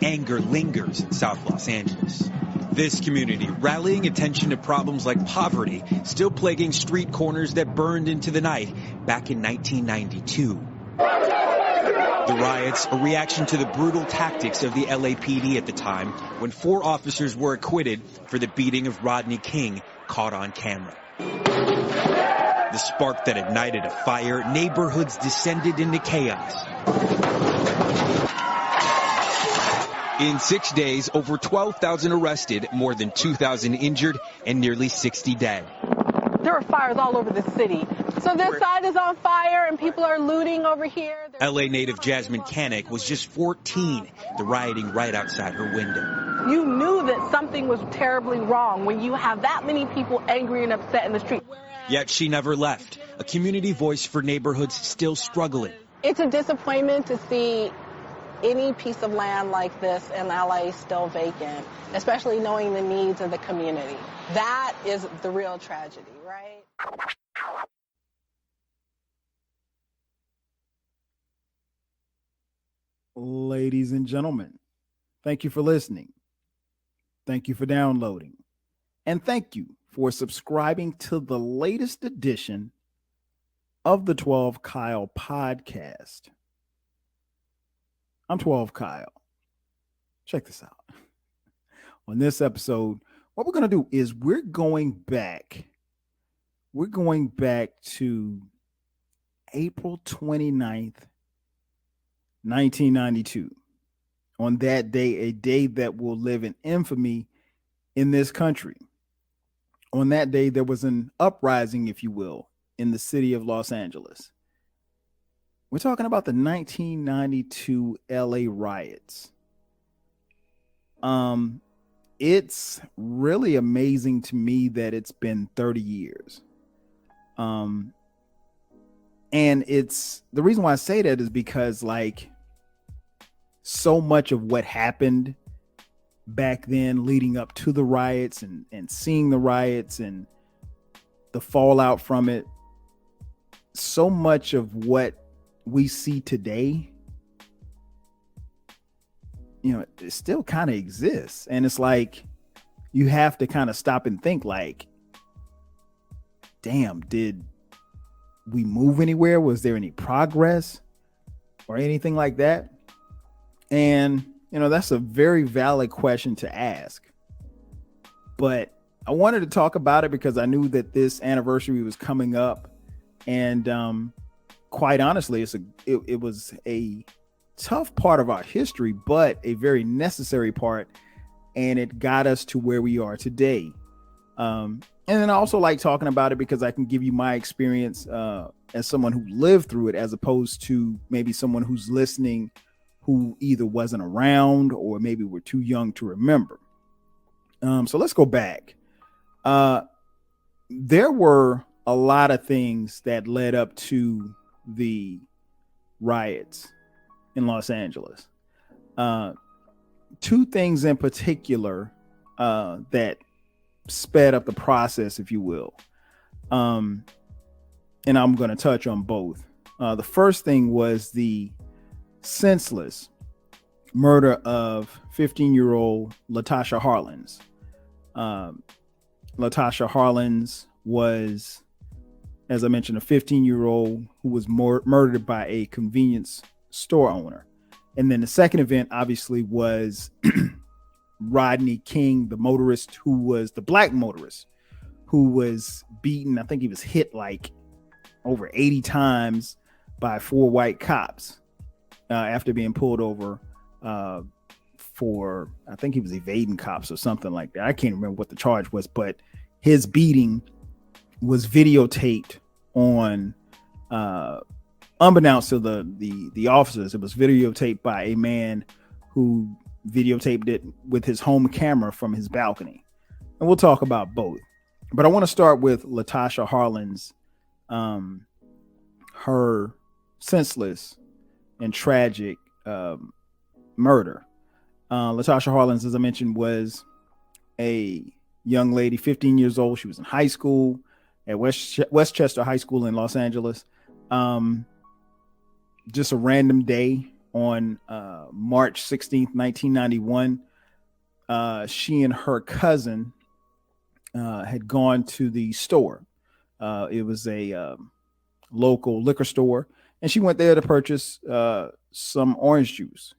anger lingers in South Los Angeles. This community rallying attention to problems like poverty still plaguing street corners that burned into the night back in 1992. The riots, a reaction to the brutal tactics of the LAPD at the time when 4 officers were acquitted for the beating of Rodney King, caught on camera. The spark that ignited a fire, neighborhoods descended into chaos. In 6 days, over 12,000 arrested, more than 2,000 injured, and nearly 60 dead. There are fires all over the city. So this side is on fire and people are looting over here. LA native Jasmine Canick was just 14, the rioting right outside her window. You knew that something was terribly wrong when you have that many people angry and upset in the street. Yet she never left, a community voice for neighborhoods still struggling. It's a disappointment to see any piece of land like this in LA still vacant, especially knowing the needs of the community. That is the real tragedy, right? Ladies and gentlemen, thank you for listening. Thank you for downloading. And thank you for subscribing to the latest edition of the 12 Kyle podcast. I'm 12 Kyle. Check this out. On this episode, what we're going to do is we're going back to April 29th, 1992. On that day, a day that will live in infamy in this country. On that day, there was an uprising, if you will, in the city of Los Angeles. We're talking about the 1992 LA riots. It's really amazing to me that it's been 30 years. And it's the reason why I say that is because like so much of what happened back then leading up to the riots and seeing the riots and the fallout from it, so much of what we see today, you know, it still kind of exists. And it's like, you have to kind of stop and think like, damn, did we move anywhere? Was there any progress or anything like that? And, you know, that's a very valid question to ask. But I wanted to talk about it because I knew that this anniversary was coming up. And quite honestly, it was a tough part of our history, but a very necessary part. And it got us to where we are today. And then I also like talking about it because I can give you my experience as someone who lived through it, as opposed to maybe someone who's listening who either wasn't around or maybe were too young to remember. So let's go back. There were a lot of things that led up to the riots in Los Angeles. 2 things in particular that sped up the process, if you will. And I'm going to touch on both. The first thing was the senseless murder of 15-year-old Latasha Harlan's. Latasha Harlan's was, as I mentioned, a 15-year-old who was murdered by a convenience store owner. And then the second event, obviously, was Rodney King, the motorist, who was the black motorist, who was beaten. I think he was hit like over 80 times by 4 white cops after being pulled over for, I think he was evading cops or something like that. I can't remember what the charge was, but his beating was videotaped on, unbeknownst to the officers. It was videotaped by a man who videotaped it with his home camera from his balcony. And we'll talk about both. But I want to start with Latasha Harlan's, her senseless and tragic murder. Latasha Harlan's, as I mentioned, was a young lady, 15 years old. She was in high school at Westchester High School in Los Angeles. Just a random day. on March 16th, 1991. She and her cousin had gone to the store. It was a local liquor store, and she went there to purchase some orange juice.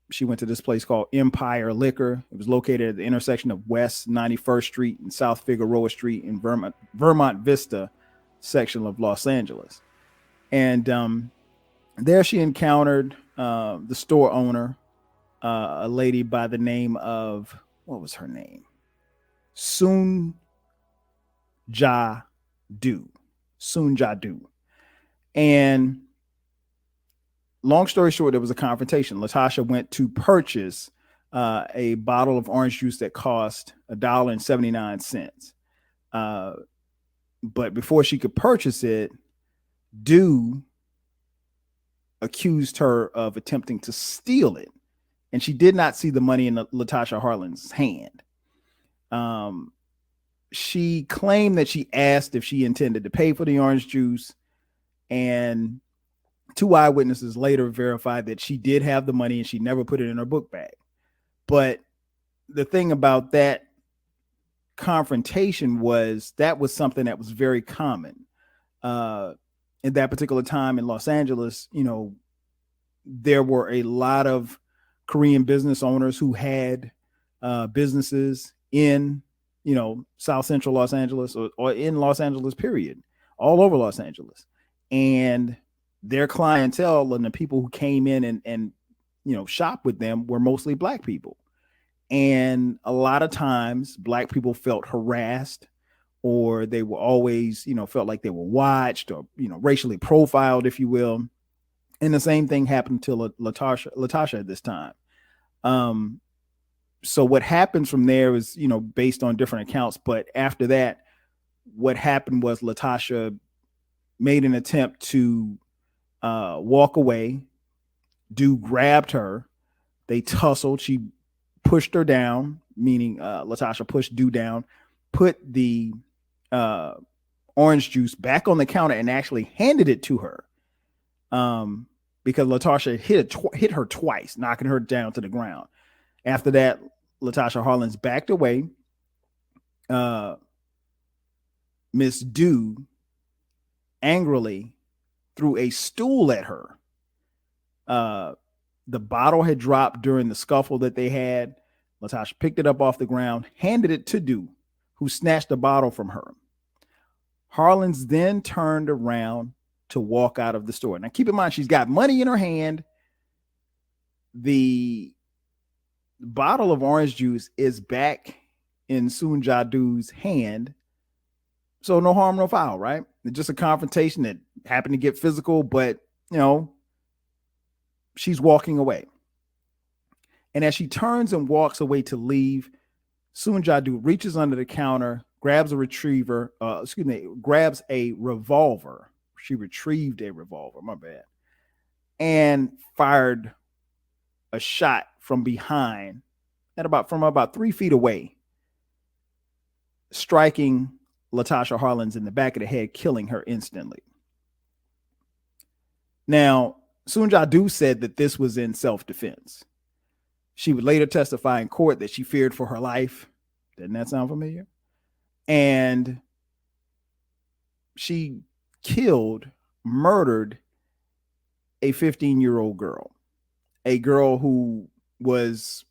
She went to this place called Empire Liquor. It was located at the intersection of West 91st Street and South Figueroa Street in Vermont Vista section of Los Angeles. And there she encountered the store owner, a lady by the name of, what was her name? Soon Ja Du. And long story short, there was a confrontation. Latasha went to purchase a bottle of orange juice that cost $1.79. But before she could purchase it, Du accused her of attempting to steal it. And she did not see the money in Latasha Harlan's hand. She claimed that she asked if she intended to pay for the orange juice, and 2 eyewitnesses later verified that she did have the money and she never put it in her book bag. But the thing about that confrontation was that was something that was very common in that particular time in Los Angeles. You know, there were a lot of Korean business owners who had businesses in, you know, South Central Los Angeles or in Los Angeles, period, all over Los Angeles. And their clientele and the people who came in and you know, shop with them were mostly Black people. And a lot of times Black people felt harassed, or they were always, you know, felt like they were watched or, you know, racially profiled, if you will. And the same thing happened to Latasha at this time. So what happens from there is, you know, based on different accounts. But after that, what happened was Latasha made an attempt to walk away. Du grabbed her. They tussled. She pushed her down, meaning Latasha pushed Du down, put the orange juice back on the counter and actually handed it to her. Because Latasha hit her twice, knocking her down to the ground. After that, Latasha Harlan's backed away. Miss Du angrily threw a stool at her. The bottle had dropped during the scuffle that they had. Latasha picked it up off the ground, handed it to Du, who snatched the bottle from her. Harlan's then turned around to walk out of the store. Now, keep in mind, she's got money in her hand. The bottle of orange juice is back in Soon Ja Du's hand. So no harm, no foul, right? It's just a confrontation that happened to get physical, but, you know, she's walking away. And as she turns and walks away to leave, Soon Ja Du reaches under the counter, grabs a revolver. She retrieved a revolver, my bad, and fired a shot from behind from about 3 feet away, striking Latasha Harlan's in the back of the head, killing her instantly. Now, Soon Ja Du said that this was in self-defense. She would later testify in court that she feared for her life. Doesn't that sound familiar? And she murdered a 15-year-old girl, a girl who was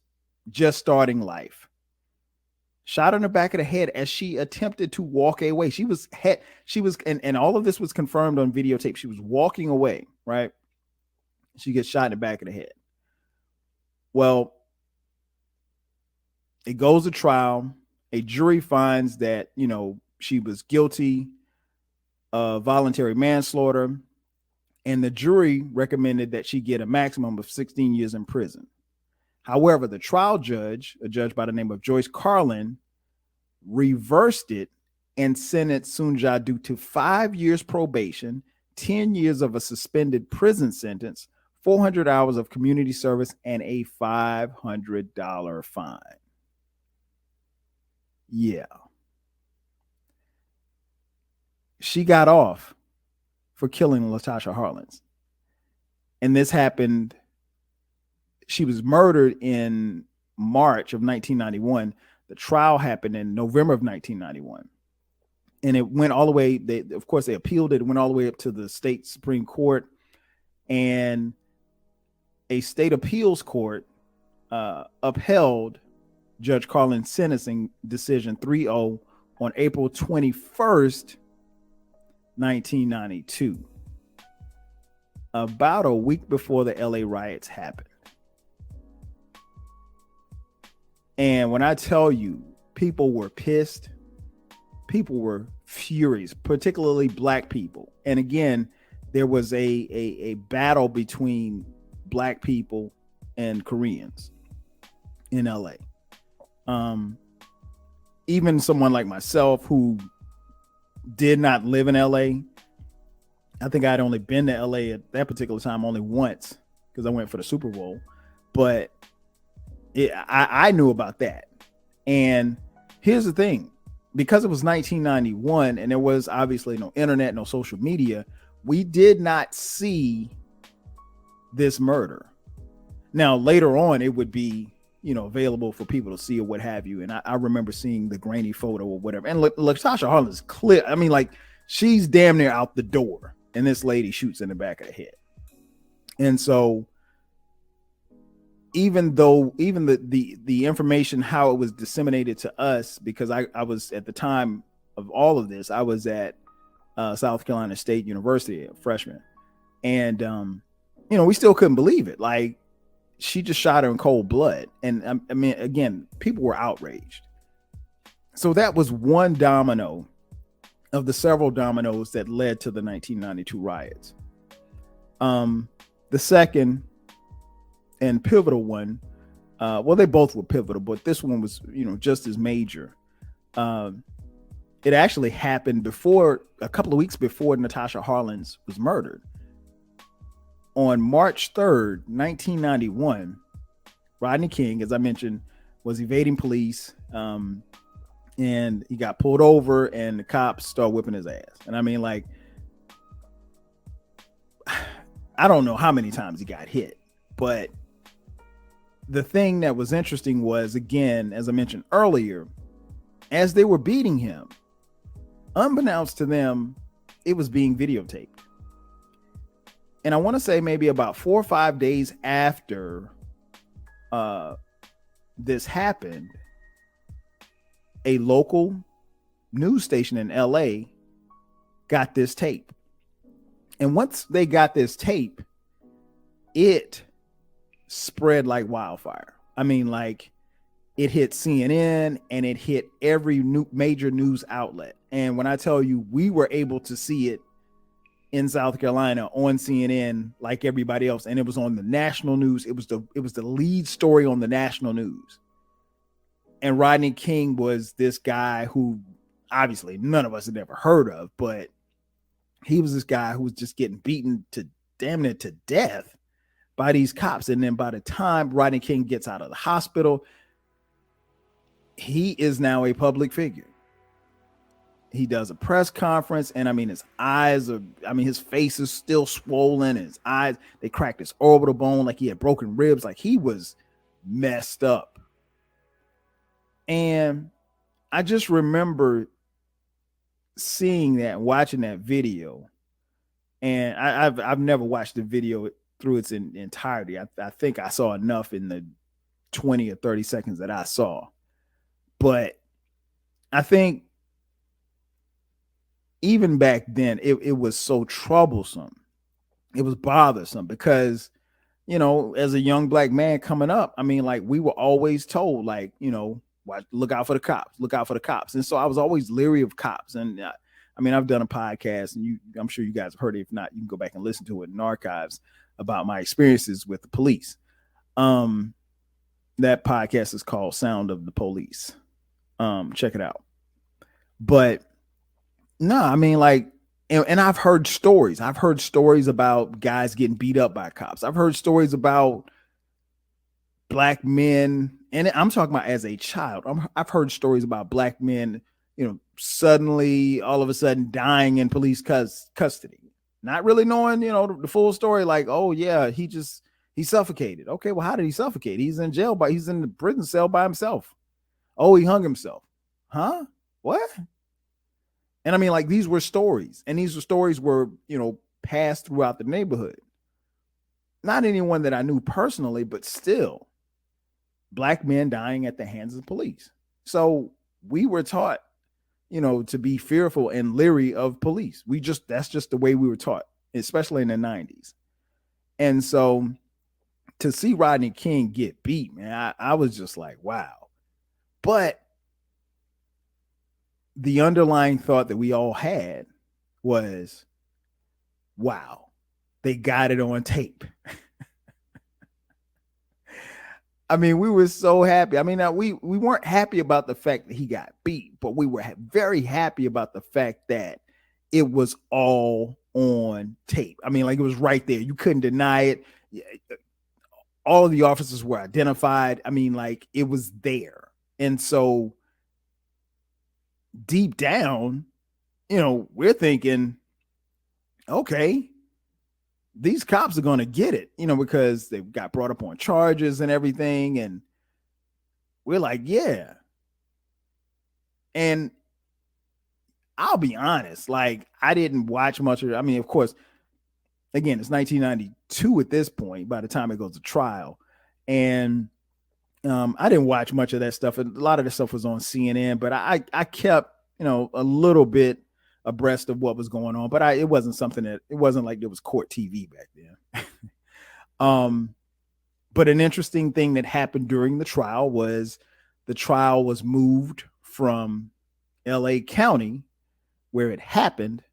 just starting life. Shot her in the back of the head as she attempted to walk away. And all of this was confirmed on videotape. She was walking away, right? She gets shot in the back of the head. Well, it goes to trial. A jury finds that, you know, she was guilty of voluntary manslaughter, and the jury recommended that she get a maximum of 16 years in prison. However, the trial judge, a judge by the name of Joyce Carlin, reversed it and sentenced Soon Ja Du to 5 years probation, 10 years of a suspended prison sentence, 400 hours of community service, and a $500 fine. Yeah. She got off for killing Latasha Harlan. And this happened. She was murdered in March of 1991. The trial happened in November of 1991. And it went all the way. Of course, they appealed it. It went all the way up to the state Supreme Court. And a state appeals court upheld Judge Carlin's sentencing decision 3-0 on April 21st, 1992. About a week before the LA riots happened. And when I tell you, people were pissed, people were furious, particularly black people. And again, there was a battle between black people and Koreans in LA. Even someone like myself who did not live in LA, I think I'd only been to LA at that particular time only once because I went for the Super Bowl. But I knew about that. And here's the thing. Because it was 1991 and there was obviously no internet, no social media, we did not see this murder. Now, later on, it would be, available for people to see or what have you. And I remember seeing the grainy photo or whatever. And Latasha Harlan is clear. I mean, like, she's damn near out the door. And this lady shoots in the back of the head. And so even the information, how it was disseminated to us, because I was at the time of all of this, I was at South Carolina State University, a freshman. And, we still couldn't believe it. Like, she just shot her in cold blood. And I mean, again, people were outraged. So that was one domino of the several dominoes that led to the 1992 riots. The second and pivotal one, well, they both were pivotal, but this one was, just as major. It actually happened a couple of weeks before Latasha Harlan was murdered. On March 3rd, 1991, Rodney King, as I mentioned, was evading police, and he got pulled over, and the cops started whipping his ass. And I mean, like, I don't know how many times he got hit, but the thing that was interesting was, again, as I mentioned earlier, as they were beating him, unbeknownst to them, it was being videotaped. And I want to say maybe about 4 or 5 days after this happened, a local news station in LA got this tape. And once they got this tape, it spread like wildfire. I mean, like, it hit CNN and it hit every major news outlet. And when I tell you, we were able to see it in South Carolina on CNN like everybody else, and it was on the national news. It was the lead story on the national news. And Rodney King was this guy who obviously none of us had ever heard of, but he was this guy who was just getting beaten to damn near to death by these cops. And then by the time Rodney King gets out of the hospital, he is now a public figure. He does a press conference, and I mean, his face is still swollen. His eyes, they cracked his orbital bone like he had broken ribs. Like, he was messed up. And I just remember seeing that, watching that video. And I've never watched the video through its entirety. I think I saw enough in the 20 or 30 seconds that I saw. But I think even back then, it was so troublesome. It was bothersome because, as a young black man coming up, I mean, like, we were always told, like, look out for the cops, look out for the cops. And so I was always leery of cops. And I mean, I've done a podcast, and I'm sure you guys have heard it. If not, you can go back and listen to it in archives about my experiences with the police. That podcast is called Sound of the Police. Check it out. But no, I mean, like, and I've heard stories. I've heard stories about guys getting beat up by cops. I've heard stories about black men, and I'm talking about as a child. I've heard stories about black men, suddenly, all of a sudden, dying in police custody. not really knowing, the full story. Like, oh yeah, he suffocated. Okay, well, how did he suffocate? He's in jail, but he's in the prison cell by himself. Oh, he hung himself. Huh? What? And I mean, like, these were stories, and these stories were, passed throughout the neighborhood. Not anyone that I knew personally, but still, Black men dying at the hands of the police. So we were taught, to be fearful and leery of police. That's just the way we were taught, especially in the 90s. And so to see Rodney King get beat, man, I was just like, wow. But the underlying thought that we all had was, wow, they got it on tape. I mean, we were so happy. I mean, we weren't happy about the fact that he got beat, but we were very happy about the fact that it was all on tape. I mean, like, it was right there. You couldn't deny it. All of the officers were identified. I mean, like, it was there. And so deep down, we're thinking, okay, these cops are going to get it, because they got brought up on charges and everything. And we're like, yeah. And I'll be honest, like, I didn't watch much of it. I mean, of course, again, it's 1992 at this point, by the time it goes to trial. And I didn't watch much of that stuff. A lot of the stuff was on CNN, but I kept, a little bit abreast of what was going on, but it wasn't like it was court TV back then. But an interesting thing that happened during the trial was moved from LA County, where it happened,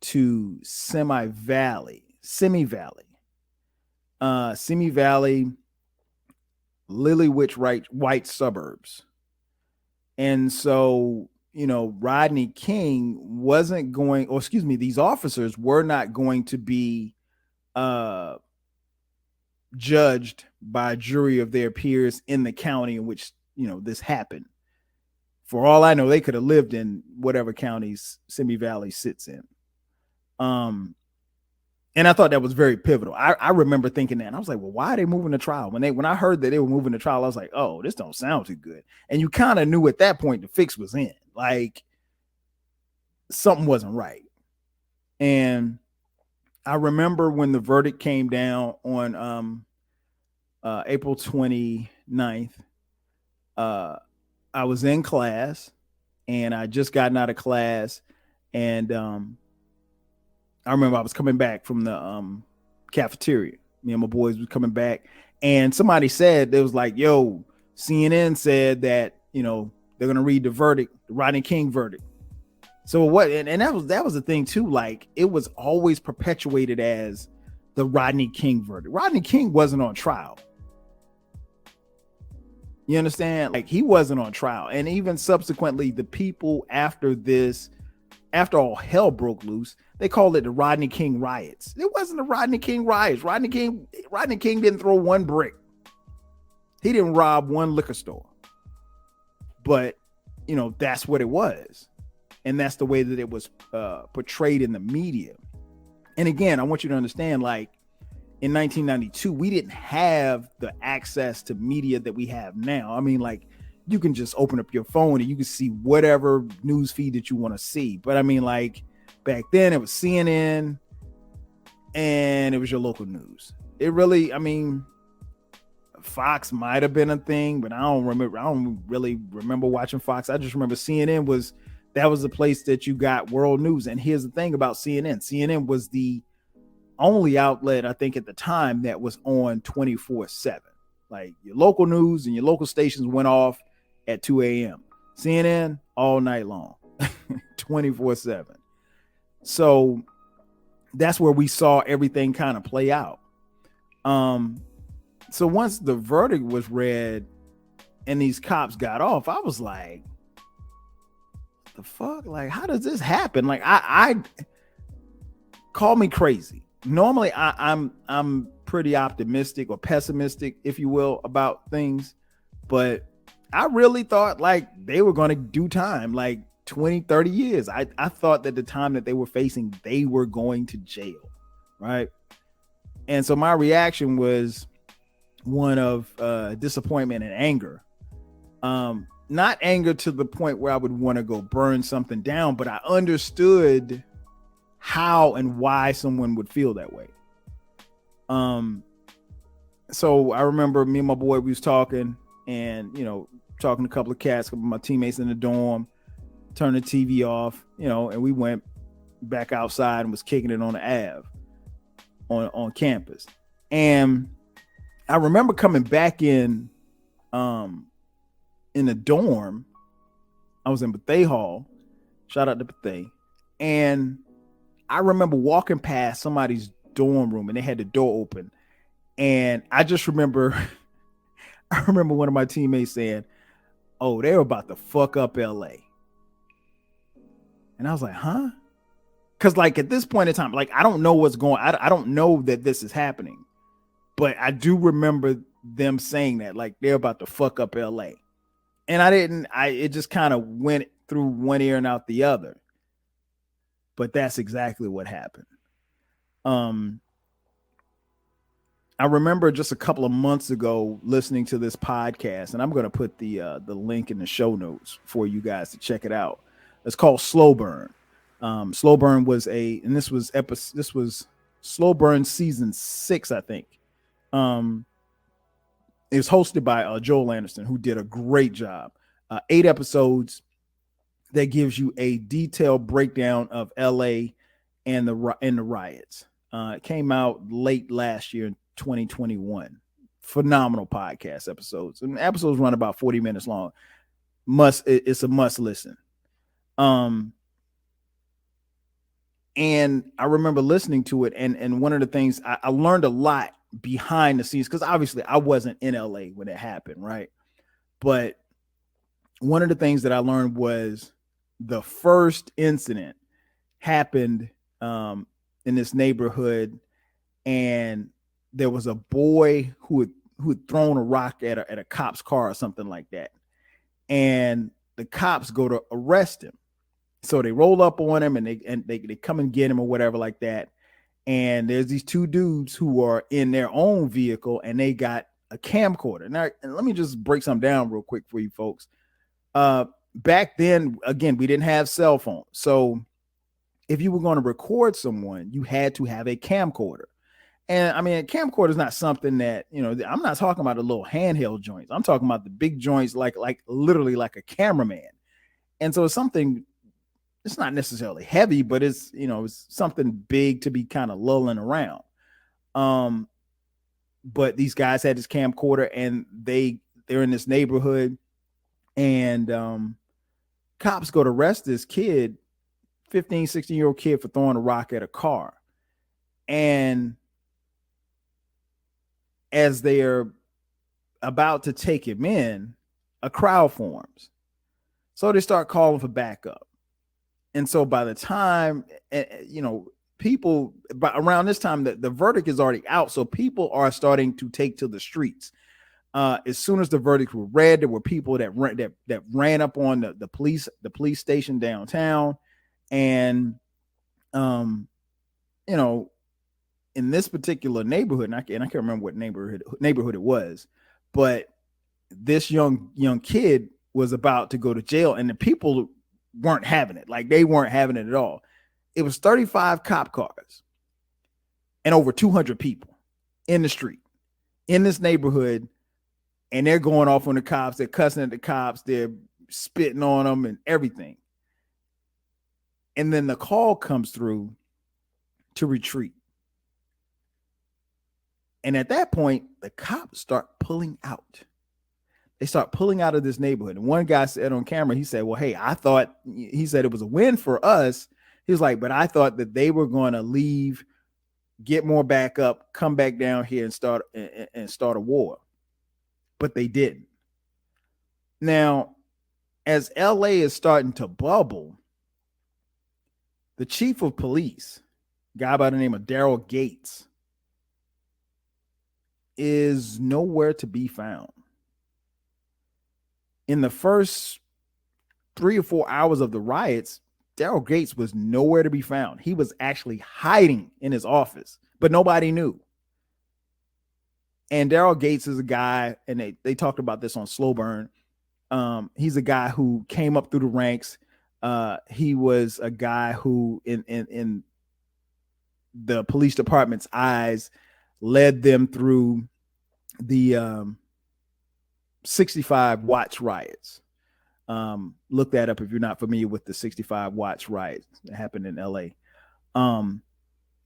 to Simi Valley, Lillywhich white suburbs. And so, Rodney King wasn't going, these officers were not going to be judged by a jury of their peers in the county in which, this happened. For all I know, they could have lived in whatever counties Simi Valley sits in. And I thought that was very pivotal. I remember thinking that, and I was like, well, why are they moving the trial? When I heard that they were moving the trial, I was like, oh, this don't sound too good. And you kind of knew at that point the fix was in. Like, something wasn't right. And I remember when the verdict came down on April 29th, I was in class, and I just gotten out of class, and I remember I was coming back from the cafeteria. Me and my boys was coming back, and somebody said, it was like, yo, CNN said that, they're going to read the verdict, the Rodney King verdict. So what? And that was the thing too. Like, it was always perpetuated as the Rodney King verdict. Rodney King wasn't on trial. You understand? Like, he wasn't on trial. And even subsequently, the people after all hell broke loose, they called it the Rodney King riots. It wasn't the Rodney King riots. Rodney King didn't throw one brick. He didn't rob one liquor store. But, that's what it was. And that's the way that it was portrayed in the media. And again, I want you to understand, like, in 1992, we didn't have the access to media that we have now. I mean, like, you can just open up your phone and you can see whatever news feed that you want to see. But I mean, like, back then it was CNN and it was your local news. It really, I mean, Fox might have been a thing, but I don't really remember watching Fox. I just remember CNN was the place that you got world news. And here's the thing about CNN. CNN was the only outlet, I think, at the time that was on 24/7. Like, your local news and your local stations went off at 2 a.m. CNN all night long, 24/7. So that's where we saw everything kind of play out. So once the verdict was read and these cops got off, I was like, what the fuck? Like, how does this happen? Like, I call me crazy. Normally I'm pretty optimistic or pessimistic, if you will, about things, but I really thought, like, they were going to do time. Like, 20, 30 years. I thought that the time that they were facing, they were going to jail, right? And so my reaction was one of disappointment and anger. Not anger to the point where I would want to go burn something down, but I understood how and why someone would feel that way. So I remember me and my boy, we was talking and, talking to a couple of cats, a couple of my teammates in the dorm, turned the TV off, and we went back outside and was kicking it on the Ave on campus. And I remember coming back in the dorm. I was in Bethea Hall. Shout out to Bethea. And I remember walking past somebody's dorm room and they had the door open. And I just remember, I remember one of my teammates saying, "Oh, they were about to fuck up LA." And I was like, huh? Because like at this point in time, like I don't know what's going on. I don't know that this is happening. But I do remember them saying that, like they're about to fuck up LA. And it just kind of went through one ear and out the other. But that's exactly what happened. I remember just a couple of months ago listening to this podcast, and I'm going to put the link in the show notes for you guys to check it out. It's called Slow Burn. Slow Burn was this was Slow Burn season 6, I think. It was hosted by Joel Anderson, who did a great job. 8 episodes that gives you a detailed breakdown of LA and the riots. It came out late last year in 2021. Phenomenal podcast episodes. And episodes run about 40 minutes long. It's a must listen. And I remember listening to it, and one of the things I learned a lot behind the scenes, because obviously I wasn't in LA when it happened, right? But one of the things that I learned was the first incident happened in this neighborhood, and there was a boy who had thrown a rock at a cop's car or something like that, and the cops go to arrest him. So they roll up on him and they come and get him or whatever like that. And there's these 2 dudes who are in their own vehicle and they got a camcorder. Now, and let me just break something down real quick for you folks. Back then, again, we didn't have cell phones. So if you were going to record someone, you had to have a camcorder. And I mean, a camcorder is not something that, I'm not talking about the little handheld joints. I'm talking about the big joints, like literally like a cameraman. And so it's something, it's not necessarily heavy, but it's, it's something big to be kind of lulling around. But these guys had this camcorder and they're in this neighborhood, and cops go to arrest this kid, 15, 16-year-old kid, for throwing a rock at a car. And as they're about to take him in, a crowd forms. So they start calling for backup. And so by the time, people, around this time, the verdict is already out. So people are starting to take to the streets. As soon as the verdict was read, there were people that ran up on the police station downtown. And, in this particular neighborhood, and I can't remember what neighborhood it was, but this young kid was about to go to jail, and the people weren't having it. Like, they weren't having it at all. It was 35 cop cars and over 200 people in the street in this neighborhood, and they're going off on the cops. They're cussing at the cops. They're spitting on them and everything. And then the call comes through to retreat. And at that point, the cops start pulling out. They start pulling out of this neighborhood. And one guy said on camera, he said, well, hey, he said it was a win for us. He was like, but I thought that they were going to leave, get more backup, come back down here and start a war. But they didn't. Now, as LA is starting to bubble, the chief of police, a guy by the name of Daryl Gates, is nowhere to be found. In the first 3 or 4 hours of the riots, Daryl Gates was nowhere to be found. He was actually hiding in his office, but nobody knew. And Daryl Gates is a guy, and they talked about this on Slow Burn. He's a guy who came up through the ranks. He was a guy who, in the police department's eyes, led them through the 65 Watts riots. Look that up if you're not familiar with the 65 Watts riots that happened in LA.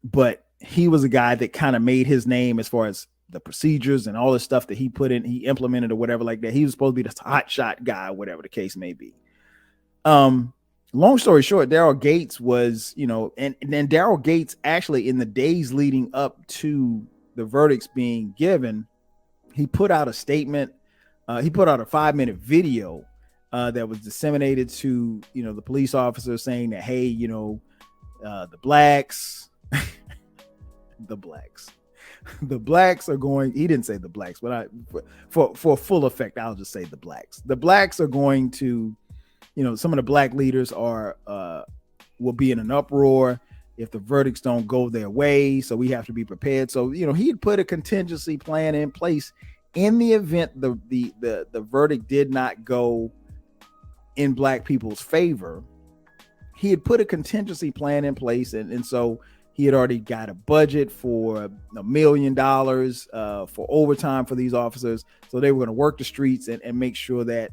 But he was a guy that kind of made his name as far as the procedures and all the stuff that he put in, he implemented or whatever like that. He was supposed to be the hot shot guy, whatever the case may be. Long story short, Daryl Gates was, and then Daryl Gates actually, in the days leading up to the verdicts being given, he put out a statement. He put out a 5-minute video that was disseminated to, the police officers saying that, hey, the blacks, the blacks are going, he didn't say the blacks, but for full effect, I'll just say the blacks. The blacks are going to, some of the black leaders will be in an uproar if the verdicts don't go their way. So we have to be prepared. So, he had put a contingency plan in place in the event the verdict did not go in black people's favor. He had put a contingency plan in place. And so he had already got a budget for $1 million for overtime for these officers. So they were going to work the streets and make sure that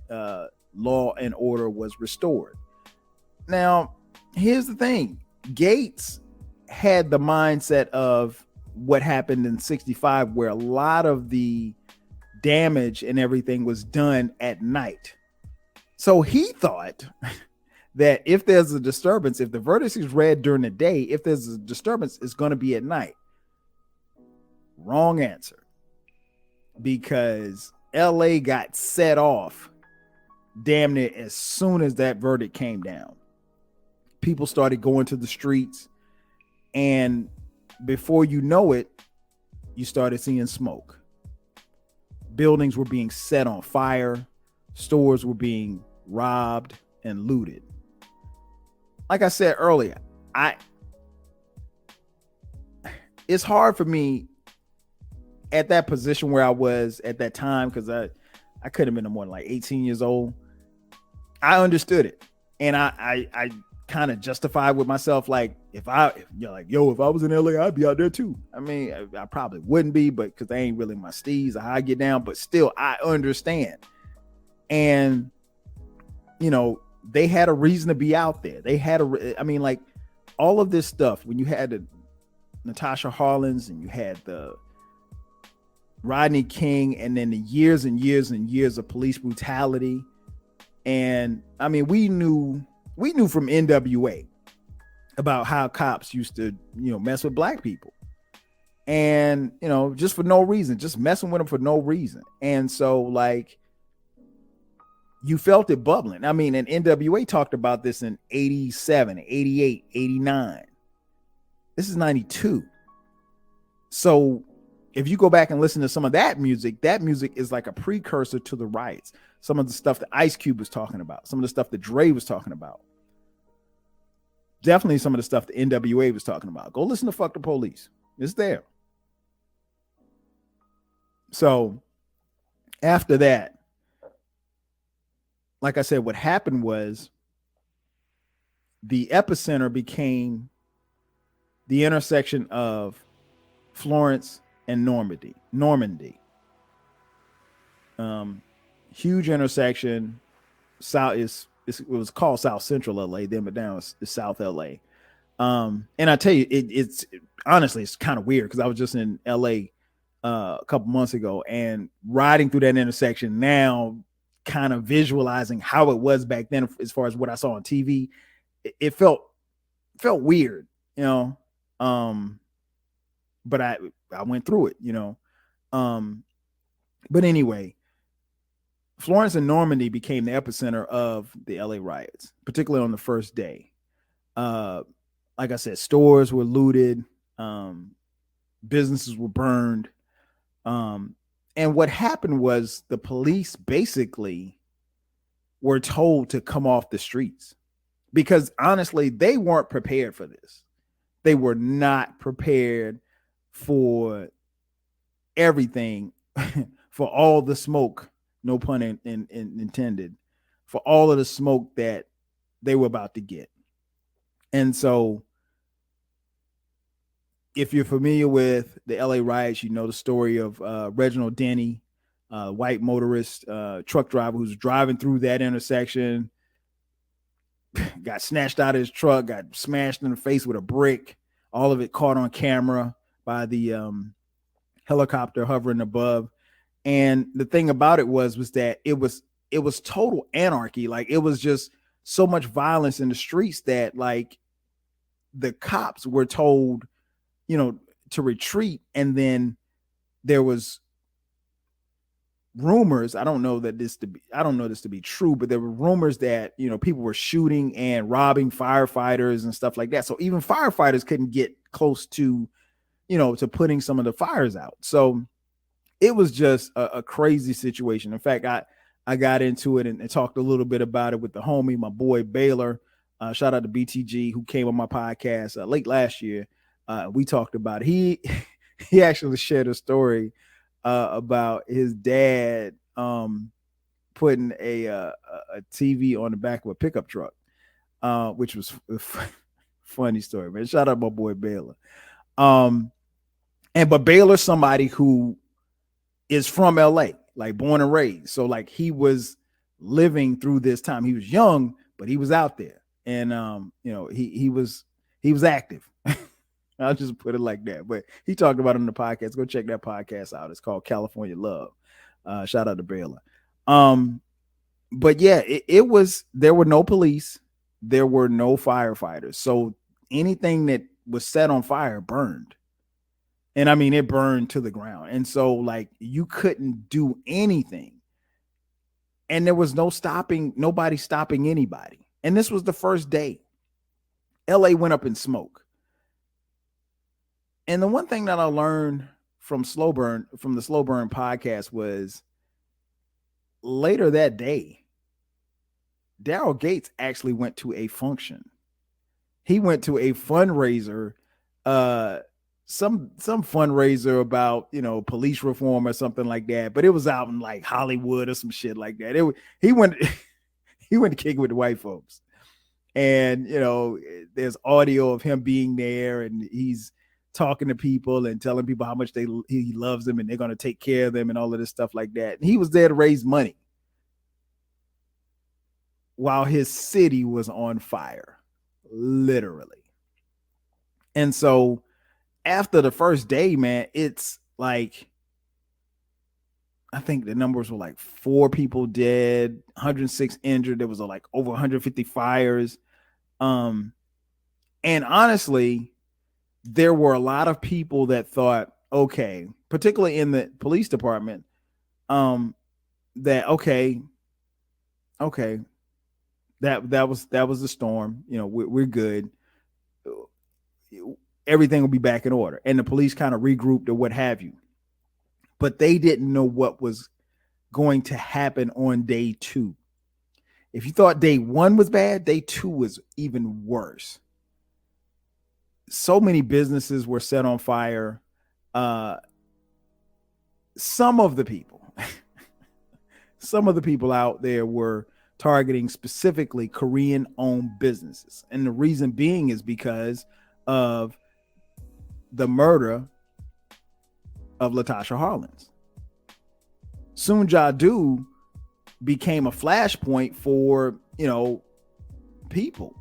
law and order was restored. Now, here's the thing. Gates had the mindset of what happened in 65, where a lot of the damage and everything was done at night. So he thought that if there's a disturbance, if the verdict is read during the day, if there's a disturbance, it's going to be at night. Wrong answer. Because LA got set off damn near as soon as that verdict came down. People started going to the streets, and before you know it, you started seeing smoke. Buildings were being set on fire. Stores were being robbed and looted. Like I said earlier, it's hard for me at that position where I was at that time, because I could have been more than like 18 years old. I understood it. And I kind of justified with myself, like, if I was in LA, I'd be out there too. I mean, I probably wouldn't be, but because they ain't really my steez or how I get down, but still, I understand. And, they had a reason to be out there. They had like all of this stuff, when you had the Latasha Harlans and you had the Rodney King, and then the years and years and years of police brutality. And I mean, we knew from NWA about how cops used to, mess with black people, and, just for no reason, just messing with them for no reason. And so, like, you felt it bubbling. I mean, and NWA talked about this in 87, 88, 89. This is 92. So if you go back and listen to some of that music is like a precursor to the riots. Some of the stuff that Ice Cube was talking about, some of the stuff that Dre was talking about. Definitely some of the stuff that NWA was talking about. Go listen to Fuck the Police. It's there. So after that, like I said, what happened was the epicenter became the intersection of Florence and Normandy. Huge intersection. It was called South Central LA, then but now it's South LA. And I tell you, it's honestly, it's kind of weird, because I was just in LA a couple months ago, and riding through that intersection now, kind of visualizing how it was back then as far as what I saw on TV, it felt weird, but I went through it, but anyway, Florence and Normandy became the epicenter of the LA riots, particularly on the first day. Like I said, stores were looted, businesses were burned. And what happened was the police basically were told to come off the streets, because honestly, they weren't prepared for this. They were not prepared for everything, for all the smoke, no pun intended, for all of the smoke that they were about to get. And so if you're familiar with the LA riots, you know the story of Reginald Denny, white motorist, truck driver who's driving through that intersection, got snatched out of his truck, got smashed in the face with a brick, all of it caught on camera by the helicopter hovering above. And the thing about it was that it was total anarchy. Like, it was just so much violence in the streets that, like, the cops were told, you know, to retreat. And then there was rumors, I don't know this to be true, but there were rumors that, you know, people were shooting and robbing firefighters and stuff like that. So even firefighters couldn't get close to, you know, to putting some of the fires out. So it was just a crazy situation. In fact, I got into it and talked a little bit about it with the homie, my boy Baylor. Shout out to BTG, who came on my podcast late last year. We talked about it. He actually shared a story about his dad putting a TV on the back of a pickup truck, which was a funny story, man. Shout out my boy Baylor. But Baylor's somebody who is from LA, like born and raised. So like, he was living through this time. He was young, but he was out there. And you know, he was active. I'll just put it like that. But he talked about it on the podcast. Go check that podcast out. It's called California Love. Shout out to Baylor. But yeah, there were no police, there were no firefighters. So anything that was set on fire burned. And I mean, it burned to the ground. And so like, you couldn't do anything. And there was nobody stopping anybody. And this was the first day. LA went up in smoke. And the one thing that I learned from the Slow Burn podcast was, later that day, Daryl Gates actually went to a function. He went to a fundraiser, some fundraiser about, you know, police reform or something like that. But it was out in like Hollywood or some shit like that. He went to kick with the white folks. And, you know, there's audio of him being there, and he's talking to people and telling people how much he loves them and they're going to take care of them and all of this stuff like that. And he was there to raise money while his city was on fire, literally. And so after the first day, man, it's like, I think the numbers were like 4 people dead, 106 injured. There was like over 150 fires. And honestly, there were a lot of people that thought, okay, particularly in the police department, that okay, that was the storm. You know, we're good. Everything will be back in order. And the police kind of regrouped or what have you. But they didn't know what was going to happen on day 2. If you thought day 1 was bad, day 2 was even worse. So many businesses were set on fire. Some of the people out there were targeting specifically Korean-owned businesses. And the reason being is because of the murder of Latasha Harlan. Soon Ja-Do became a flashpoint for, you know, people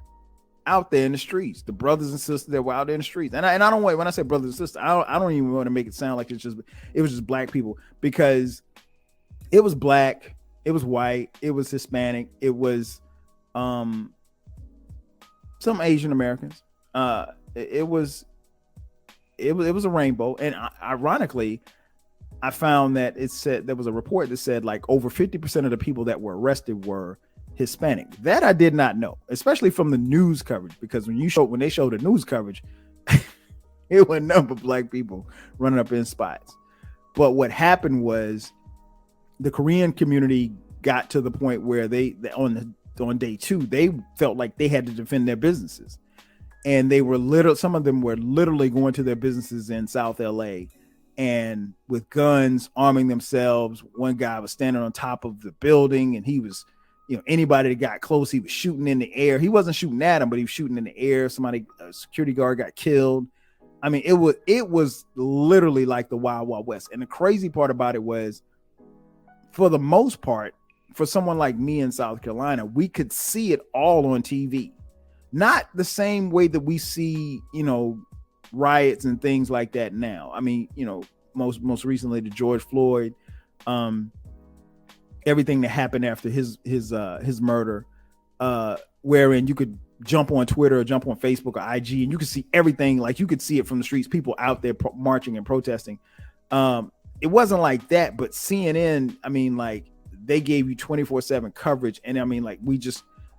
out there in the streets, the brothers and sisters that were out there in the streets. And I don't want, when I say brothers and sisters, I don't even want to make it sound like it was just black people, because it was black, it was white, it was Hispanic, it was some Asian Americans. It was a rainbow. And ironically, I found that it said, there was a report that said like over 50% of the people that were arrested were Hispanic. That I did not know, especially from the news coverage, because when they showed the news coverage, it was a number of black people running up in spots. But what happened was the Korean community got to the point where they on day 2, they felt like they had to defend their businesses. And they were some of them were literally going to their businesses in South LA and with guns, arming themselves. One guy was standing on top of the building, and he was, anybody that got close, he was shooting in the air. He wasn't shooting at him, but he was shooting in the air. A security guard got killed. I mean, it was literally like the Wild Wild West. And the crazy part about it was, for the most part, for someone like me in South Carolina, we could see it all on TV. Not the same way that we see, riots and things like that now. I mean, most recently the George Floyd, everything that happened after his murder, wherein you could jump on Twitter or jump on Facebook or IG and you could see everything. Like, you could see it from the streets, people out there marching and protesting. It wasn't like that, but CNN, I mean, like, they gave you 24/7 coverage. And I mean, like,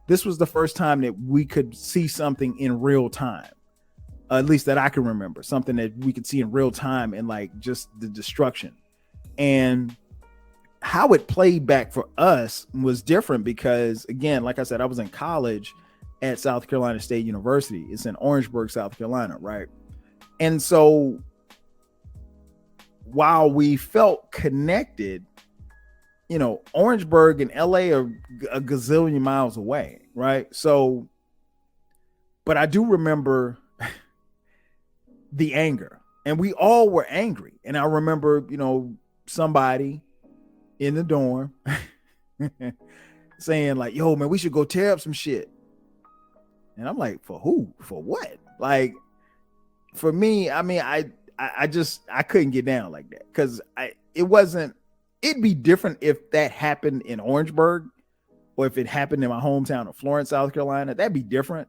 this was the first time that we could see something in real time, at least that I can remember, something that we could see in real time, and like just the destruction. And how it played back for us was different because, again, like I said, I was in college at South Carolina State University. It's in Orangeburg, South Carolina, right? And so while we felt connected, Orangeburg and LA are a gazillion miles away, right? So, but I do remember the anger, and we all were angry. And I remember, somebody in the dorm saying like, yo, man, we should go tear up some shit. And I'm like, for who? For what? Like, for me, I mean, I couldn't get down like that, because it'd be different if that happened in Orangeburg or if it happened in my hometown of Florence, South Carolina. That'd be different.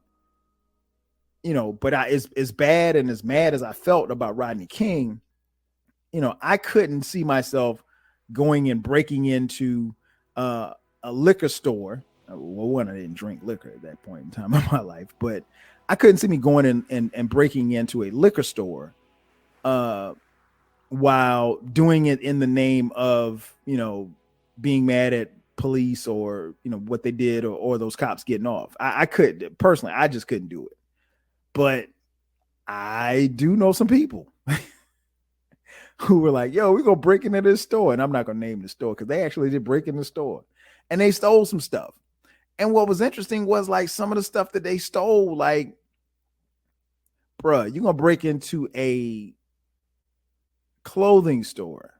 But as bad and as mad as I felt about Rodney King, I couldn't see myself going and breaking into a liquor store. Well, one, I didn't drink liquor at that point in time of my life, but I couldn't see me going in and breaking into a liquor store while doing it in the name of, being mad at police or, what they did or those cops getting off. I could personally, I just couldn't do it. But I do know some people who were like, yo, we're going to break into this store. And I'm not going to name the store because they actually did break in the store and they stole some stuff. And what was interesting was, like, some of the stuff that they stole, like, bruh, you're going to break into a clothing store.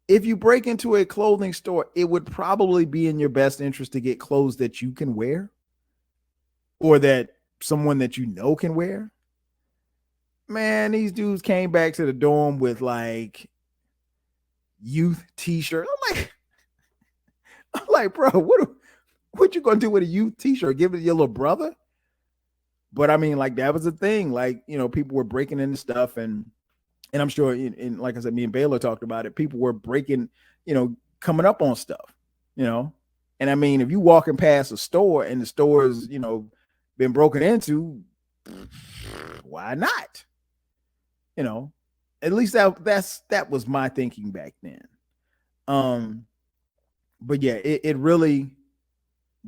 If you break into a clothing store, it would probably be in your best interest to get clothes that you can wear or that someone that can wear. Man, these dudes came back to the dorm with like youth t-shirt. I'm like, bro, what you gonna do with a youth t-shirt? Give it to your little brother? But I mean, like, that was the thing. Like, people were breaking into stuff, and I'm sure, and like I said, me and Baylor talked about it. People were breaking, coming up on stuff, and I mean, if you walking past a store and the store is, been broken into, why not? At least that was my thinking back then. But yeah, it really,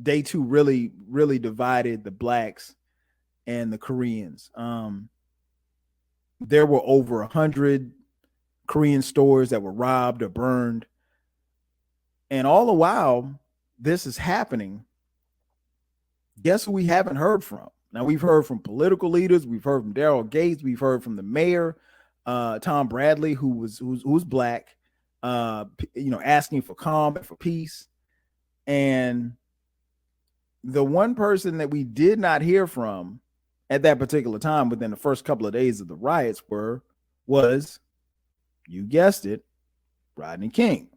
day 2 really divided the blacks and the Koreans. There were over 100 Korean stores that were robbed or burned. And all the while this is happening, guess who we haven't heard from? Now, we've heard from political leaders. We've heard from Daryl Gates. We've heard from the mayor, Tom Bradley, who's black, asking for calm and for peace. And the one person that we did not hear from at that particular time within the first couple of days of the riots was, you guessed it, Rodney King.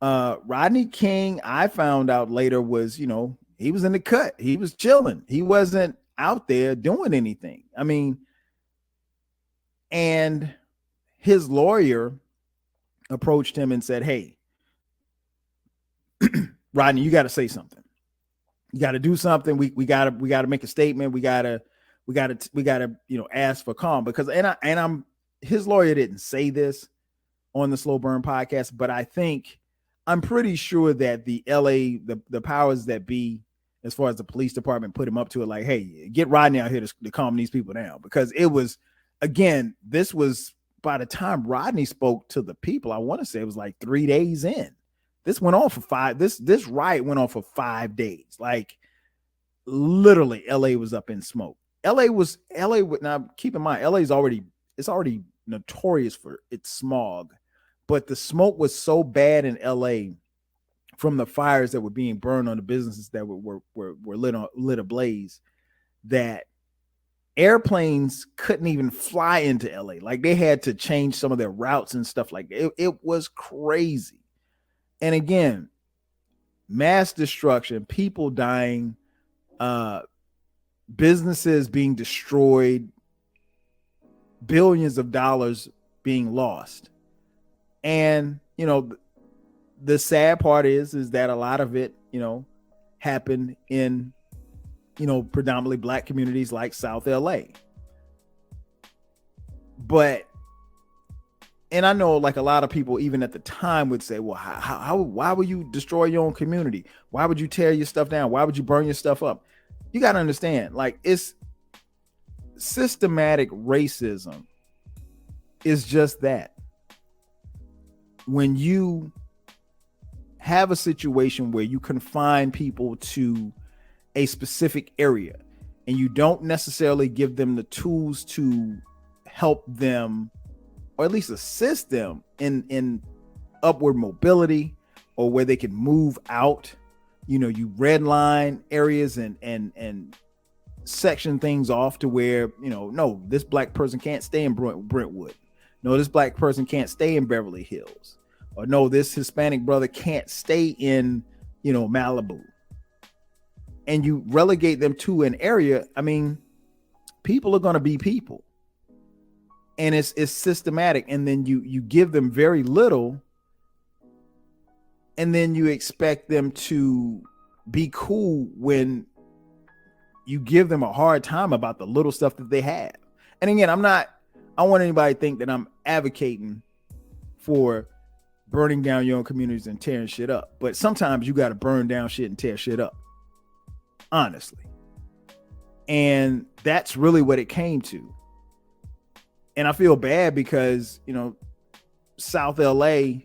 Rodney King, I found out later, was, he was in the cut. He was chilling. He wasn't out there doing anything. I mean, and his lawyer approached him and said, hey, Rodney, you got to say something. You got to do something. We got to make a statement. We got to, ask for calm, because, his lawyer didn't say this on the Slow Burn podcast, but I think I'm pretty sure that the LA, the powers that be, as far as the police department, put him up to it, like, hey, get Rodney out here to calm these people down. Because it was, again, this was by the time Rodney spoke to the people, I want to say it was like 3 days in. This went on for this riot went on for 5 days. Like, literally, LA was up in smoke. Now keep in mind, it's already notorious for its smog, but the smoke was so bad in LA from the fires that were being burned on the businesses that were lit ablaze, that airplanes couldn't even fly into LA. Like, they had to change some of their routes and stuff like that. It was crazy. And again, mass destruction, people dying, businesses being destroyed, billions of dollars being lost. And, the sad part is that a lot of it, happened in, predominantly Black communities like South LA. And I know, like, a lot of people, even at the time, would say, well, why would you destroy your own community? Why would you tear your stuff down? Why would you burn your stuff up? You got to understand, like, it's systematic racism is just that. When you have a situation where you confine people to a specific area and you don't necessarily give them the tools to help them, or at least assist them in upward mobility, or where they can move out, you redline areas and section things off to where, no, this Black person can't stay in Brentwood. No, this Black person can't stay in Beverly Hills. Or no, this Hispanic brother can't stay in, Malibu. And you relegate them to an area. I mean, people are going to be people. And it's systematic. And then you give them very little. And then you expect them to be cool when you give them a hard time about the little stuff that they have. And again, I don't want anybody to think that I'm advocating for burning down your own communities and tearing shit up. But sometimes you got to burn down shit and tear shit up. Honestly. And that's really what it came to. And I feel bad because, South LA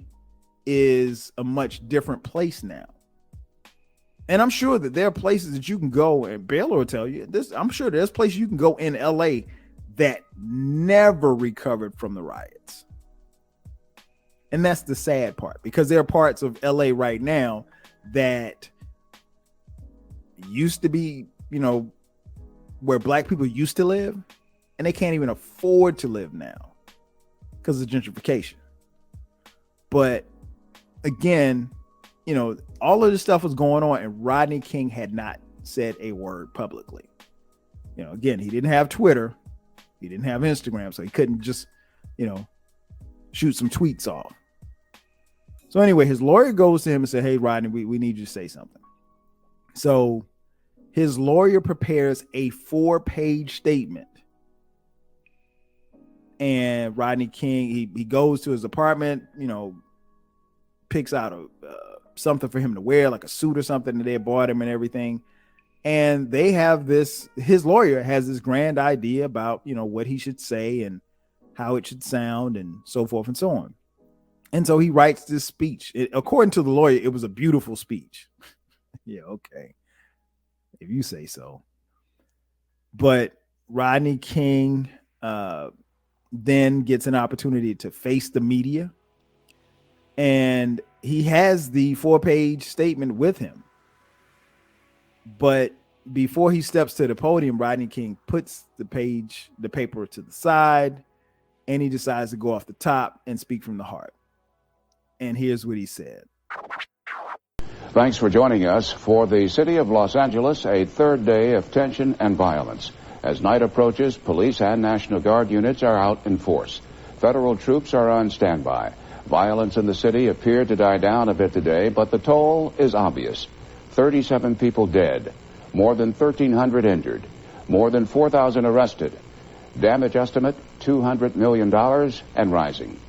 is a much different place now. And I'm sure that there are places that you can go, and Baylor will tell you this. I'm sure there's places you can go in LA that never recovered from the riots. And that's the sad part, because there are parts of LA right now that used to be, where Black people used to live, and they can't even afford to live now because of gentrification. But again, all of this stuff was going on, and Rodney King had not said a word publicly. Again, he didn't have Twitter, he didn't have Instagram, so he couldn't just, shoot some tweets off. So anyway, his lawyer goes to him and said, hey, Rodney, we need you to say something. So his lawyer prepares a 4-page statement. And Rodney King, he goes to his apartment, picks out something for him to wear, like a suit or something that they bought him and everything. And they have his lawyer has this grand idea about, what he should say and how it should sound and so forth and so on. And so he writes this speech. According to the lawyer, it was a beautiful speech. Yeah, okay. If you say so. But Rodney King then gets an opportunity to face the media. And he has the 4-page statement with him. But before he steps to the podium, Rodney King puts the paper to the side, and he decides to go off the top and speak from the heart. And here's what he said. Thanks for joining us. For the city of Los Angeles, a third day of tension and violence. As night approaches, police and National Guard units are out in force. Federal troops are on standby. Violence in the city appeared to die down a bit today, but the toll is obvious. 37 people dead, more than 1,300 injured, more than 4,000 arrested. Damage estimate, $200 million and rising.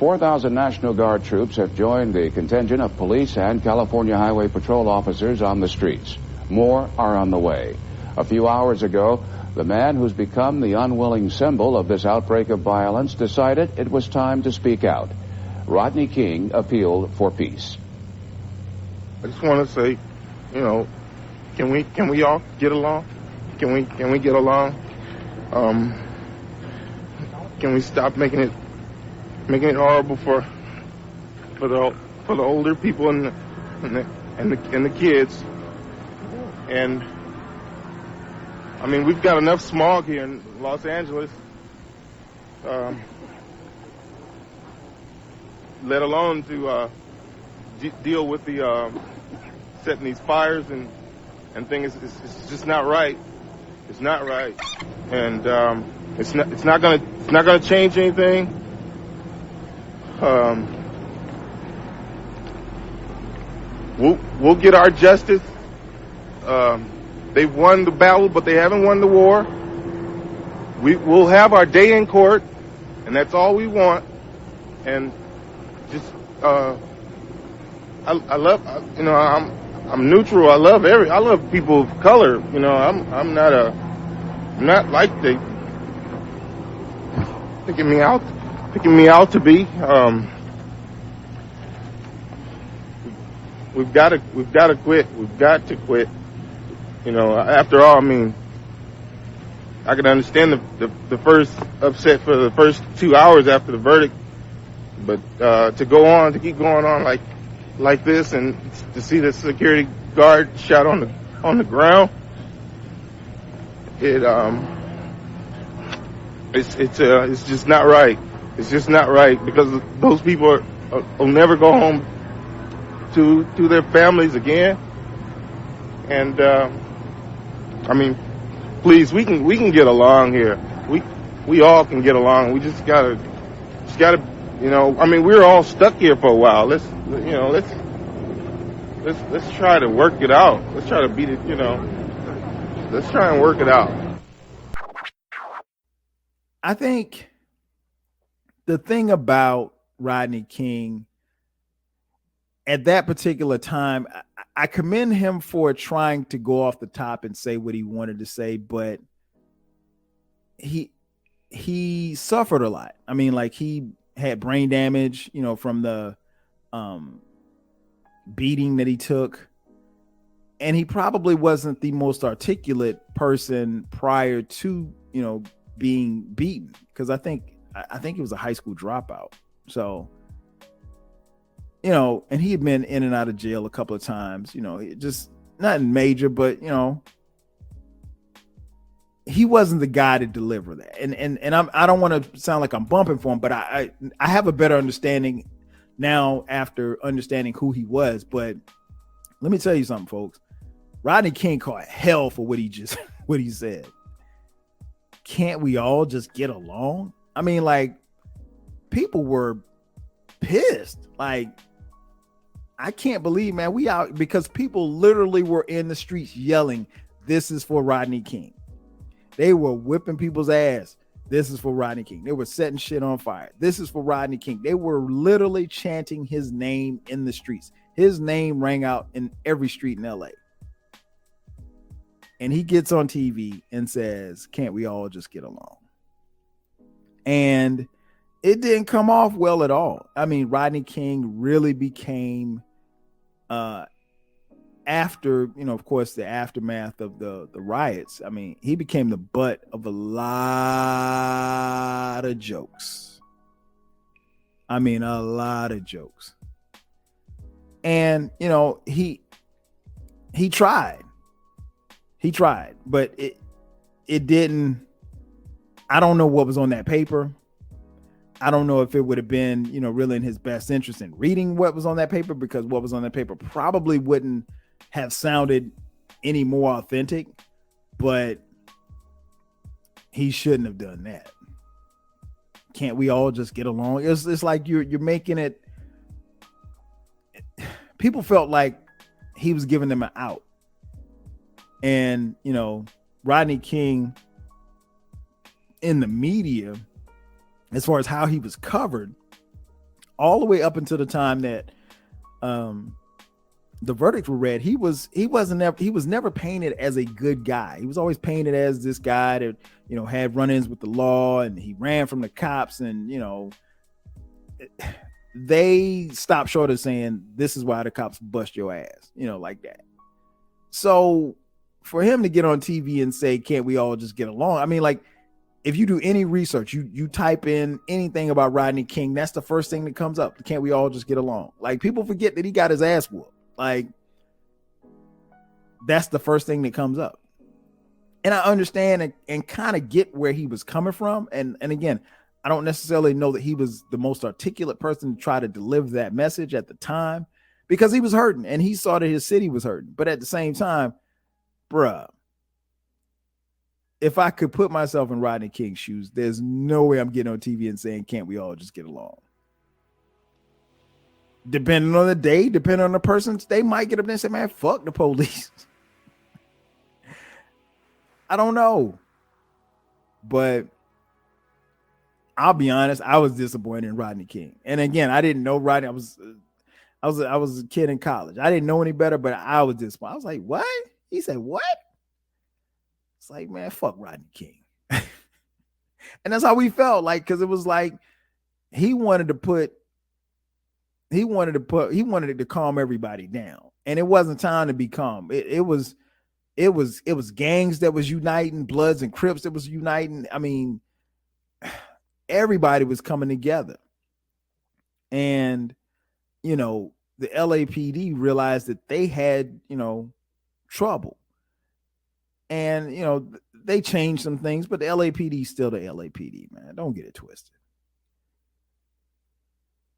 4,000 National Guard troops have joined the contingent of police and California Highway Patrol officers on the streets. More are on the way. A few hours ago, the man who's become the unwilling symbol of this outbreak of violence decided it was time to speak out. Rodney King appealed for peace. I just want to say, can we all get along? Can we get along? Can we stop making it horrible for the older people and the kids? And I mean, we've got enough smog here in Los Angeles, let alone to deal with the setting these fires and things. It's just not right. It's not right, and it's not gonna change anything. We'll get our justice. They've won the battle, but they haven't won the war. We'll have our day in court, and that's all we want. And just, I love, I'm neutral. I love people of color. I'm not like they picking me out to be. We've got to quit. We've got to quit. After all, I mean, I can understand the first upset for the first 2 hours after the verdict, but to keep going on like this, and to see the security guard shot on the ground, it's just not right. It's just not right, because those people will never go home to their families again. And I mean, please, we can get along here. We all can get along. We just gotta, I mean, we're all stuck here for a while. Let's try to work it out. Let's try to beat it. Let's try and work it out. I think the thing about Rodney King at that particular time, I commend him for trying to go off the top and say what he wanted to say, but he suffered a lot. I mean, like, he had brain damage, from the beating that he took, and he probably wasn't the most articulate person prior to, being beaten, because I think he was a high school dropout. So, and he had been in and out of jail a couple of times, just nothing major, but, he wasn't the guy to deliver that. And I don't want to sound like I'm bumping for him, but I have a better understanding now after understanding who he was. But let me tell you something, folks. Rodney King caught hell for what he said. Can't we all just get along? I mean, like, people were pissed. Like, I can't believe, man, we out, because people literally were in the streets yelling, "This is for Rodney King." They were whipping people's ass. "This is for Rodney King." They were setting shit on fire. "This is for Rodney King." They were literally chanting his name in the streets. His name rang out in every street in LA. And he gets on TV and says, "Can't we all just get along?" And it didn't come off well at all. I mean, Rodney King really became, after, of course, the aftermath of the riots, I mean, he became the butt of a lot of jokes. I mean, a lot of jokes. And, he tried. He tried, but it didn't. I don't know what was on that paper. I don't know if it would have been, really in his best interest in reading what was on that paper, because what was on that paper probably wouldn't have sounded any more authentic, but he shouldn't have done that. Can't we all just get along? It's like you're making it. People felt like he was giving them an out. And, Rodney King in the media, as far as how he was covered, all the way up until the time that the verdicts were read, he was never painted as a good guy. He was always painted as this guy that, you know, had run-ins with the law, and he ran from the cops, and, you know, they stopped short of saying this is why the cops bust your ass, you know, like that. So for him to get on TV and say, can't we all just get along? I mean, like, if you do any research, you type in anything about Rodney King, that's the first thing that comes up. Can't we all just get along? Like, people forget that he got his ass whooped. Like, that's the first thing that comes up. And I understand and kind of get where he was coming from. And again, I don't necessarily know that he was the most articulate person to try to deliver that message at the time, because he was hurting and he saw that his city was hurting. But at the same time, bruh, if I could put myself in Rodney King's shoes, there's no way I'm getting on TV and saying, can't we all just get along? Depending on the day, depending on the person, they might get up there and say, man, fuck the police. I don't know. But I'll be honest, I was disappointed in Rodney King. And again, I didn't know Rodney. I was a kid in college. I didn't know any better, but I was disappointed. I was like, what? He said, what? It's like, man, fuck Rodney King. And that's how we felt, like, because it was like he wanted it to calm everybody down. And it wasn't time to be calm. It was gangs that was uniting, Bloods and Crips that was uniting. I mean, everybody was coming together. And, you know, the LAPD realized that they had, you know, trouble. And, you know, they changed some things, but the LAPD is still the LAPD, man. Don't get it twisted.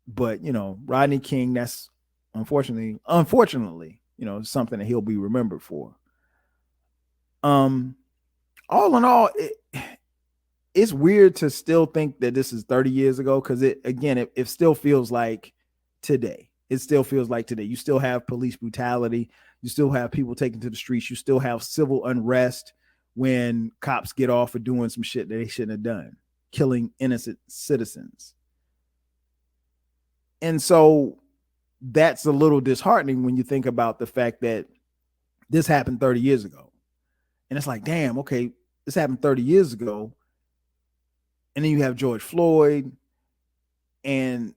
But, you know, Rodney King, that's unfortunately, you know, something that he'll be remembered for. All in all, it's weird to still think that this is 30 years ago, because it still feels like today. It still feels like today. You still have police brutality. You still have people taken to the streets. You still have civil unrest when cops get off for doing some shit that they shouldn't have done, killing innocent citizens. And so that's a little disheartening when you think about the fact that this happened 30 years ago. And it's like, damn, okay, this happened 30 years ago. And then you have George Floyd and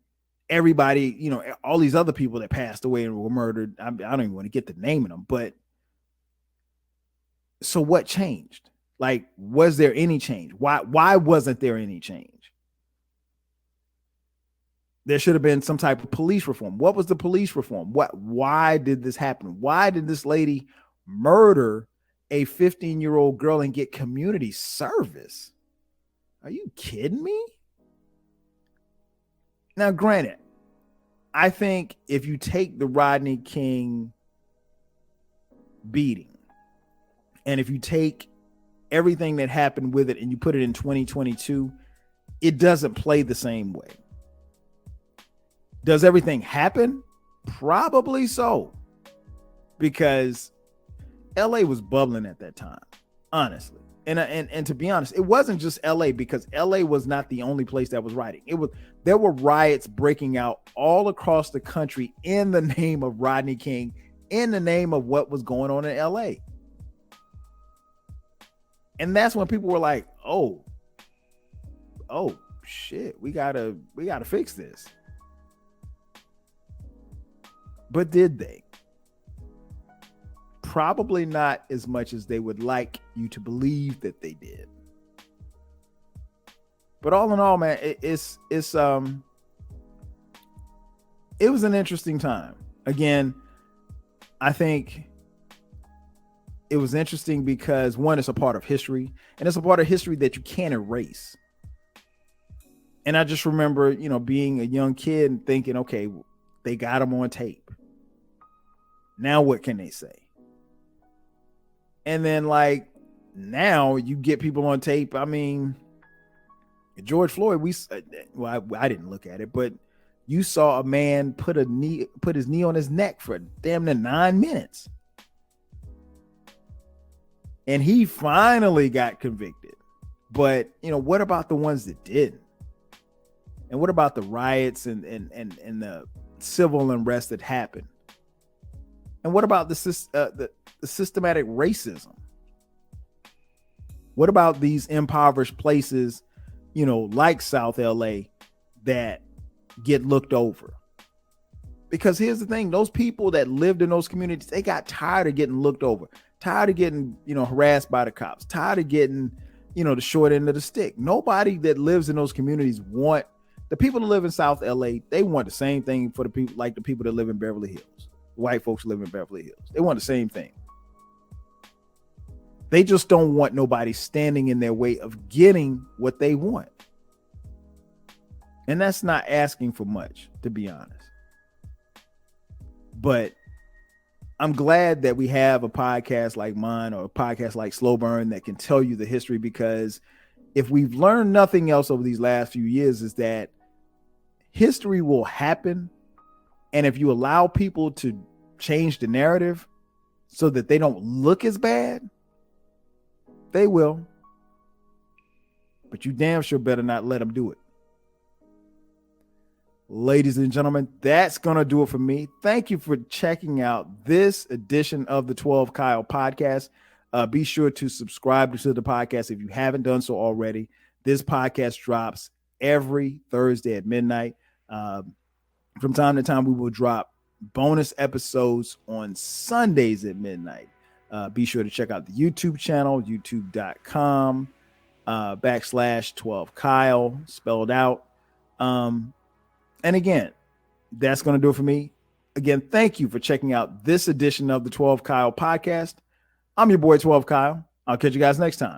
everybody, you know, all these other people that passed away and were murdered. I don't even want to get to naming them, but so what changed? Like, was there any change? Why wasn't there any change? There should have been some type of police reform. What was the police reform? Why did this happen? Why did this lady murder a 15-year-old girl and get community service? Are you kidding me? Now, granted, I think if you take the Rodney King beating and if you take everything that happened with it and you put it in 2022, it doesn't play the same way. Does everything happen? Probably so. Because LA was bubbling at that time, honestly. And to be honest, it wasn't just LA, because LA was not the only place that was rioting. There were riots breaking out all across the country in the name of Rodney King, in the name of what was going on in LA. And that's when people were like, oh shit, we gotta fix this. But did they? Probably not as much as they would like you to believe that they did. But all in all, man, it was an interesting time. Again, I think it was interesting because, one, it's a part of history, and it's a part of history that you can't erase. And I just remember, you know, being a young kid and thinking, okay, they got him on tape. Now what can they say? And then, like, now you get people on tape. I mean, George Floyd, I didn't look at it, but you saw a man put his knee on his neck for damn near 9 minutes. And he finally got convicted. But, you know, what about the ones that didn't? And what about the riots and the civil unrest that happened? And what about the systematic racism? What about these impoverished places, like South LA, that get looked over? Because here's the thing, those people that lived in those communities, they got tired of getting looked over, tired of getting, harassed by the cops, tired of getting, the short end of the stick. Nobody that lives in those communities the people that live in South LA, they want the same thing for the people, like the people that live in Beverly Hills. White folks live in Beverly Hills. They want the same thing. They just don't want nobody standing in their way of getting what they want. And that's not asking for much, to be honest. But I'm glad that we have a podcast like mine or a podcast like Slow Burn that can tell you the history, because if we've learned nothing else over these last few years, is that history will happen. And if you allow people to change the narrative so that they don't look as bad, they will. But you damn sure better not let them do it. Ladies and gentlemen, that's going to do it for me. Thank you for checking out this edition of the 12 Kyle podcast. Be sure to subscribe to the podcast if you haven't done so already. This podcast drops every Thursday at midnight. From time to time, we will drop bonus episodes on Sundays at midnight. Be sure to check out the YouTube channel, youtube.com /12 Kyle spelled out. And again, that's going to do it for me. Again, thank you for checking out this edition of the 12 Kyle podcast. I'm your boy 12 Kyle. I'll catch you guys next time.